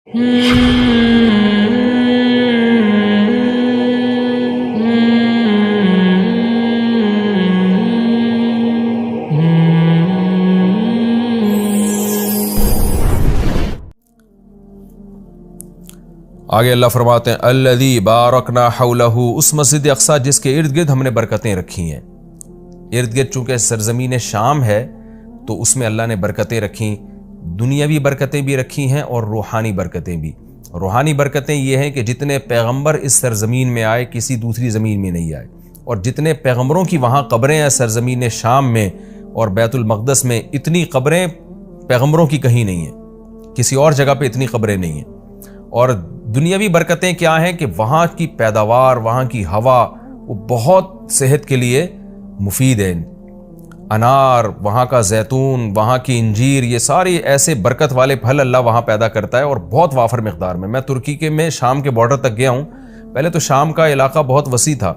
آگے اللہ فرماتے ہیں الذی بارکنا حولہ، اس مسجد اقصی جس کے ارد گرد ہم نے برکتیں رکھی ہیں۔ ارد گرد چونکہ سرزمین شام ہے تو اس میں اللہ نے برکتیں رکھیں، دنیاوی برکتیں بھی رکھی ہیں اور روحانی برکتیں بھی۔ روحانی برکتیں یہ ہیں کہ جتنے پیغمبر اس سرزمین میں آئے کسی دوسری زمین میں نہیں آئے، اور جتنے پیغمبروں کی وہاں قبریں ہیں سرزمین شام میں اور بیت المقدس میں، اتنی قبریں پیغمبروں کی کہیں نہیں ہیں، کسی اور جگہ پہ اتنی قبریں نہیں ہیں۔ اور دنیاوی برکتیں کیا ہیں کہ وہاں کی پیداوار، وہاں کی ہوا وہ بہت صحت کے لیے مفید ہے۔ انار، وہاں کا زیتون، وہاں کی انجیر، یہ سارے ایسے برکت والے پھل اللہ وہاں پیدا کرتا ہے اور بہت وافر مقدار میں۔ میں ترکی کے میں شام کے بارڈر تک گیا ہوں۔ پہلے تو شام کا علاقہ بہت وسیع تھا،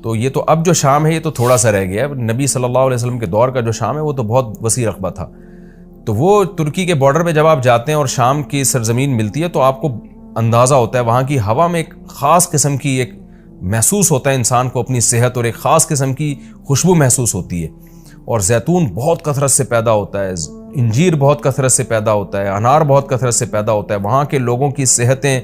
تو یہ تو اب جو شام ہے یہ تو تھوڑا سا رہ گیا ہے۔ نبی صلی اللہ علیہ وسلم کے دور کا جو شام ہے وہ تو بہت وسیع رقبہ تھا۔ تو وہ ترکی کے بارڈر پہ جب آپ جاتے ہیں اور شام کی سرزمین ملتی ہے تو آپ کو اندازہ ہوتا ہے وہاں کی ہوا میں ایک خاص قسم کی ایک محسوس ہوتا ہے انسان کو اپنی صحت، اور ایک خاص قسم کی خوشبو محسوس ہوتی ہے۔ اور زیتون بہت کثرت سے پیدا ہوتا ہے، انجیر بہت کثرت سے پیدا ہوتا ہے، انار بہت کثرت سے پیدا ہوتا ہے۔ وہاں کے لوگوں کی صحتیں،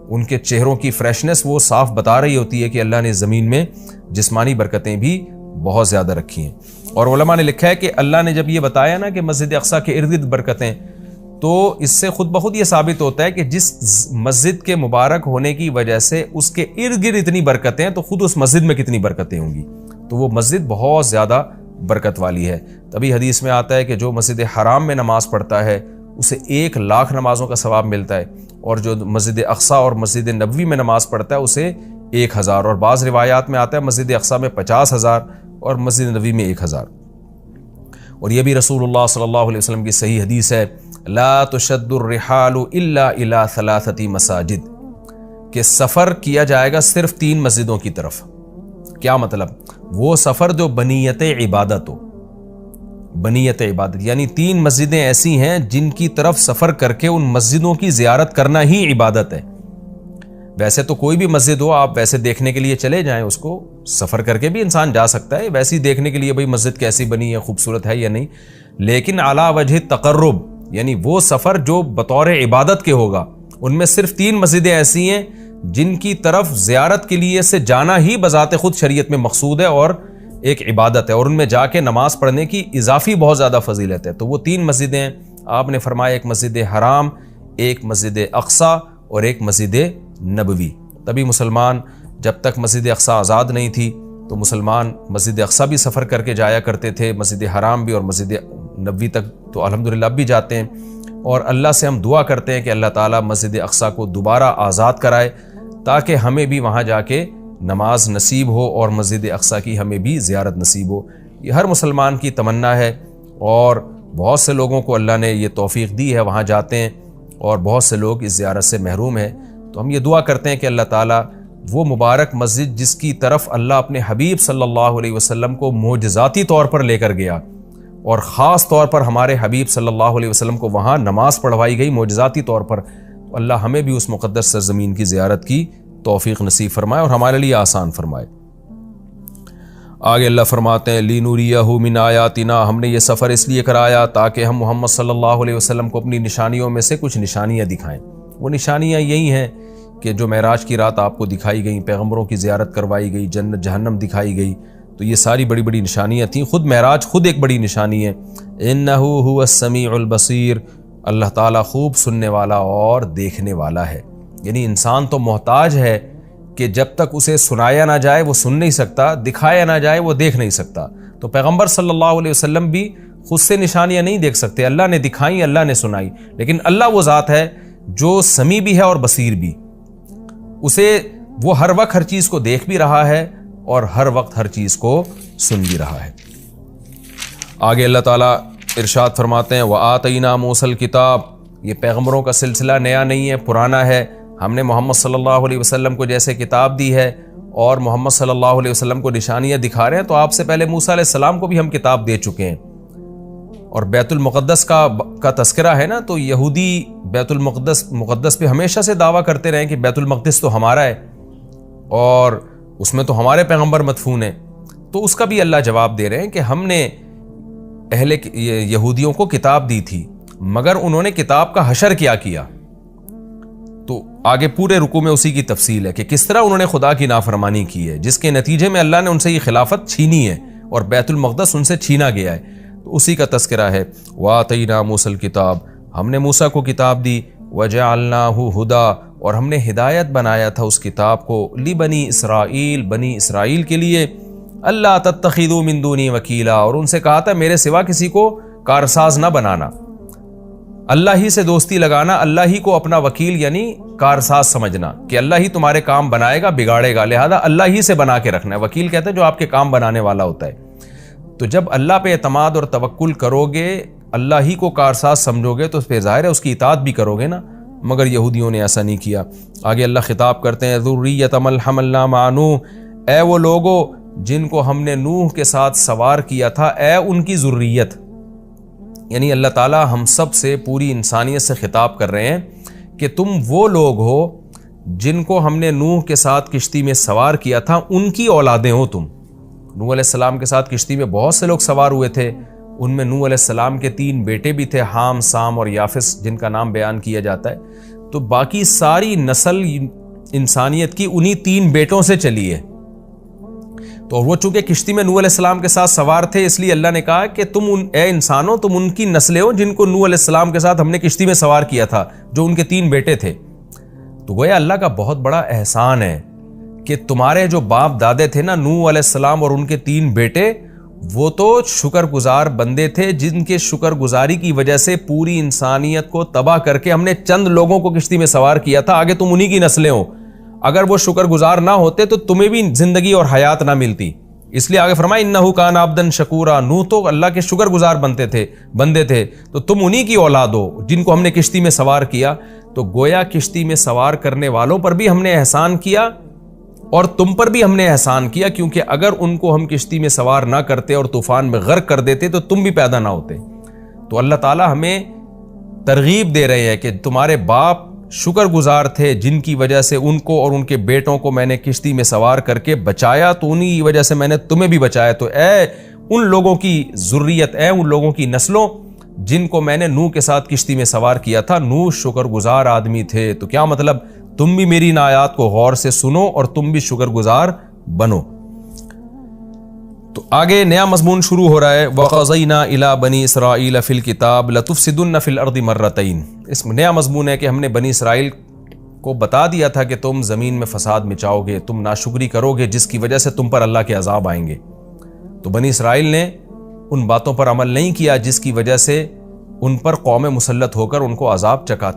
ان کے چہروں کی فریشنس وہ صاف بتا رہی ہوتی ہے کہ اللہ نے زمین میں جسمانی برکتیں بھی بہت زیادہ رکھی ہیں۔ اور علماء نے لکھا ہے کہ اللہ نے جب یہ بتایا نا کہ مسجد اقصی کے ارد گرد برکتیں، تو اس سے خود بخود یہ ثابت ہوتا ہے کہ جس مسجد کے مبارک ہونے کی وجہ سے اس کے ارد گرد اتنی برکتیں ہیں تو خود اس مسجد میں کتنی برکتیں ہوں گی۔ تو وہ مسجد بہت زیادہ برکت والی ہے۔ تبھی حدیث میں آتا ہے کہ جو مسجد حرام میں نماز پڑھتا ہے اسے 1,00,000 نمازوں کا ثواب ملتا ہے، اور جو مسجد اقصی اور مسجد نبوی میں نماز پڑھتا ہے اسے 1,000، اور بعض روایات میں آتا ہے مسجد اقصی میں 50,000 اور مسجد نبوی میں 1,000۔ اور یہ بھی رسول اللہ صلی اللہ علیہ وسلم کی صحیح حدیث ہے، لا تشد الرحال الا الى 3 مساجد، کہ سفر کیا جائے گا صرف 3 مسجدوں کی طرف۔ کیا مطلب؟ وہ سفر جو بنیت عبادت ہو، بنیت عبادت یعنی 3 مسجدیں ایسی ہیں جن کی طرف سفر کر کے ان مسجدوں کی زیارت کرنا ہی عبادت ہے۔ ویسے تو کوئی بھی مسجد ہو آپ ویسے دیکھنے کے لیے چلے جائیں، اس کو سفر کر کے بھی انسان جا سکتا ہے ویسے ہی دیکھنے کے لیے بھئی مسجد کیسی بنی ہے، خوبصورت ہے یا نہیں، لیکن اعلیٰ وجہ تقرب یعنی وہ سفر جو بطور عبادت کے ہوگا، ان میں صرف 3 مسجدیں ایسی ہیں جن کی طرف زیارت کے لیے سے جانا ہی بذات خود شریعت میں مقصود ہے اور ایک عبادت ہے، اور ان میں جا کے نماز پڑھنے کی اضافی بہت زیادہ فضیلت ہے۔ تو وہ 3 مسجدیں آپ نے فرمایا، ایک مسجد حرام، ایک مسجد اقصی اور ایک مسجد نبوی۔ تبھی مسلمان جب تک مسجد اقصی آزاد نہیں تھی تو مسلمان مسجد اقصی بھی سفر کر کے جایا کرتے تھے، مسجد حرام بھی، اور مسجد نبوی تک تو الحمدللہ اب بھی جاتے ہیں۔ اور اللہ سے ہم دعا کرتے ہیں کہ اللہ تعالیٰ مسجد اقصی کو دوبارہ آزاد کرائے تاکہ ہمیں بھی وہاں جا کے نماز نصیب ہو اور مسجد اقصی کی ہمیں بھی زیارت نصیب ہو۔ یہ ہر مسلمان کی تمنا ہے، اور بہت سے لوگوں کو اللہ نے یہ توفیق دی ہے، وہاں جاتے ہیں، اور بہت سے لوگ اس زیارت سے محروم ہیں۔ تو ہم یہ دعا کرتے ہیں کہ اللہ تعالیٰ وہ مبارک مسجد جس کی طرف اللہ اپنے حبیب صلی اللہ علیہ وسلم کو معجزاتی طور پر لے کر گیا، اور خاص طور پر ہمارے حبیب صلی اللہ علیہ وسلم کو وہاں نماز پڑھوائی گئی معجزاتی طور پر، تو اللہ ہمیں بھی اس مقدس سرزمین کی زیارت کی توفیق نصیب فرمائے اور ہمارے لیے آسان فرمائے۔ آگے اللہ فرماتے ہیں لِنُرِيَهُ مِنْ آیَاتِنَا، ہم نے یہ سفر اس لیے کرایا تاکہ ہم محمد صلی اللہ علیہ وسلم کو اپنی نشانیوں میں سے کچھ نشانیاں دکھائیں۔ وہ نشانیاں یہی ہیں کہ جو معراج کی رات آپ کو دکھائی گئیں، پیغمبروں کی زیارت کروائی گئی، جنت جہنم دکھائی گئی، تو یہ ساری بڑی بڑی نشانیاں تھیں۔ خود معراج خود ایک بڑی نشانی ہے۔ إِنَّهُ هُوَ السَّمِيعُ الْبَصِيرُ، اللہ تعالیٰ خوب سننے والا اور دیکھنے والا ہے۔ یعنی انسان تو محتاج ہے کہ جب تک اسے سنایا نہ جائے وہ سن نہیں سکتا، دکھایا نہ جائے وہ دیکھ نہیں سکتا۔ تو پیغمبر صلی اللہ علیہ وسلم بھی خود سے نشانیاں نہیں دیکھ سکتے، اللہ نے دکھائیں، اللہ نے سنائی، لیکن اللہ وہ ذات ہے جو سمیع بھی ہے اور بصیر بھی، اسے وہ ہر وقت ہر چیز کو دیکھ بھی رہا ہے اور ہر وقت ہر چیز کو سن بھی رہا ہے۔ آگے اللہ تعالیٰ ارشاد فرماتے ہیں وَآتَيْنَا مُوسَى الْكِتَابَ، یہ پیغمبروں کا سلسلہ نیا نہیں ہے، پرانا ہے۔ ہم نے محمد صلی اللہ علیہ وسلم کو جیسے کتاب دی ہے اور محمد صلی اللہ علیہ وسلم کو نشانیاں دکھا رہے ہیں، تو آپ سے پہلے موسیٰ علیہ السلام کو بھی ہم کتاب دے چکے ہیں، اور بیت المقدس کا تذکرہ ہے نا، تو یہودی بیت مقدس پہ ہمیشہ سے دعویٰ کرتے رہے کہ بیت المقدس تو ہمارا ہے اور اس میں تو ہمارے پیغمبر مدفون ہیں. تو اس کا بھی اللہ جواب دے رہے ہیں کہ ہم نے اہل یہودیوں کو کتاب دی تھی مگر انہوں نے کتاب کا حشر کیا. تو آگے پورے رکوع میں اسی کی تفصیل ہے کہ کس طرح انہوں نے خدا کی نافرمانی کی ہے، جس کے نتیجے میں اللہ نے ان سے یہ خلافت چھینی ہے اور بیت المقدس ان سے چھینا گیا ہے. تو اسی کا تذکرہ ہے. وَآتَيْنَا مُوسَى الْكِتَابَ، ہم نے موسیٰ کو کتاب دی. وَجَعَلْنَاهُ هُدًى، اور ہم نے ہدایت بنایا تھا اس کتاب کو. لِبَنِي اسرائیل، بنی اسرائیل کے لیے. اللہ تتخذوا من دونی وکیلا، اور ان سے کہا تھا میرے سوا کسی کو کارساز نہ بنانا، اللہ ہی سے دوستی لگانا، اللہ ہی کو اپنا وکیل یعنی کارساز سمجھنا کہ اللہ ہی تمہارے کام بنائے گا بگاڑے گا، لہذا اللہ ہی سے بنا کے رکھنا ہے. وکیل کہتے ہیں جو آپ کے کام بنانے والا ہوتا ہے. تو جب اللہ پہ اعتماد اور توکل کرو گے، اللہ ہی کو کارساز سمجھو گے، تو پھر ظاہر ہے اس کی اطاعت بھی کرو گے نا. مگر یہودیوں نے ایسا نہیں کیا. آگے اللہ خطاب کرتے ہیں ذریۃ من حملنا مع نوح، اے وہ لوگو جن کو ہم نے نوح کے ساتھ سوار کیا تھا، اے ان کی ذریت. یعنی اللہ تعالیٰ ہم سب سے، پوری انسانیت سے خطاب کر رہے ہیں کہ تم وہ لوگ ہو جن کو ہم نے نوح کے ساتھ کشتی میں سوار کیا تھا، ان کی اولادیں ہو تم. نوح علیہ السلام کے ساتھ کشتی میں بہت سے لوگ سوار ہوئے تھے. ان میں نوح علیہ السلام کے 3 بیٹے بھی تھے، حام، سام اور یافس، جن کا نام بیان کیا جاتا ہے. تو باقی ساری نسل انسانیت کی انہی 3 بیٹوں سے چلی ہے. تو وہ چونکہ کشتی میں نوح علیہ السلام کے ساتھ سوار تھے، اس لیے اللہ نے کہا کہ تم اے انسانوں، تم ان کی نسلیں ہو جن کو نوح علیہ السلام کے ساتھ ہم نے کشتی میں سوار کیا تھا، جو ان کے 3 بیٹے تھے. تو گویا اللہ کا بہت بڑا احسان ہے کہ تمہارے جو باپ دادے تھے نا، نوح علیہ السلام اور ان کے 3 بیٹے، وہ تو شکر گزار بندے تھے جن کے شکر گزاری کی وجہ سے پوری انسانیت کو تباہ کر کے ہم نے چند لوگوں کو کشتی میں سوار کیا تھا. آگے تم انہی کی نسلیں ہو. اگر وہ شکر گزار نہ ہوتے تو تمہیں بھی زندگی اور حیات نہ ملتی. اس لیے آگے فرمایا انہ کان عبدا شکورا، نوح تو اللہ کے شکر گزار بندے تھے. تو تم انہی کی اولاد ہو جن کو ہم نے کشتی میں سوار کیا. تو گویا کشتی میں سوار کرنے والوں پر بھی ہم نے احسان کیا اور تم پر بھی ہم نے احسان کیا، کیونکہ اگر ان کو ہم کشتی میں سوار نہ کرتے اور طوفان میں غرق کر دیتے تو تم بھی پیدا نہ ہوتے. تو اللہ تعالیٰ ہمیں ترغیب دے رہے ہیں کہ تمہارے باپ شکر گزار تھے جن کی وجہ سے ان کو اور ان کے بیٹوں کو میں نے کشتی میں سوار کر کے بچایا، تو انہی کی وجہ سے میں نے تمہیں بھی بچایا. تو اے ان لوگوں کی ذریت، اے ان لوگوں کی نسلوں جن کو میں نے نوح کے ساتھ کشتی میں سوار کیا تھا، نوح شکر گزار آدمی تھے. تو کیا مطلب؟ تم بھی میری ان آیات کو غور سے سنو اور تم بھی شکر گزار بنو. تو آگے نیا مضمون شروع ہو رہا ہے. وَقَضَيْنَا إِلَىٰ بَنِي إِسْرَائِيلَ فِي الْكِتَابِ لَتُفْسِدُنَّ فِي الْأَرْضِ مَرَّتَيْنِ. اس میں نیا مضمون ہے کہ ہم نے بنی اسرائیل کو بتا دیا تھا کہ تم زمین میں فساد مچاؤ گے، تم ناشکری کرو گے، جس کی وجہ سے تم پر اللہ کے عذاب آئیں گے. تو بنی اسرائیل نے ان باتوں پر عمل نہیں کیا جس کی وجہ سے ان پر قوم مسلط ہو کر ان کو عذاب چکاتی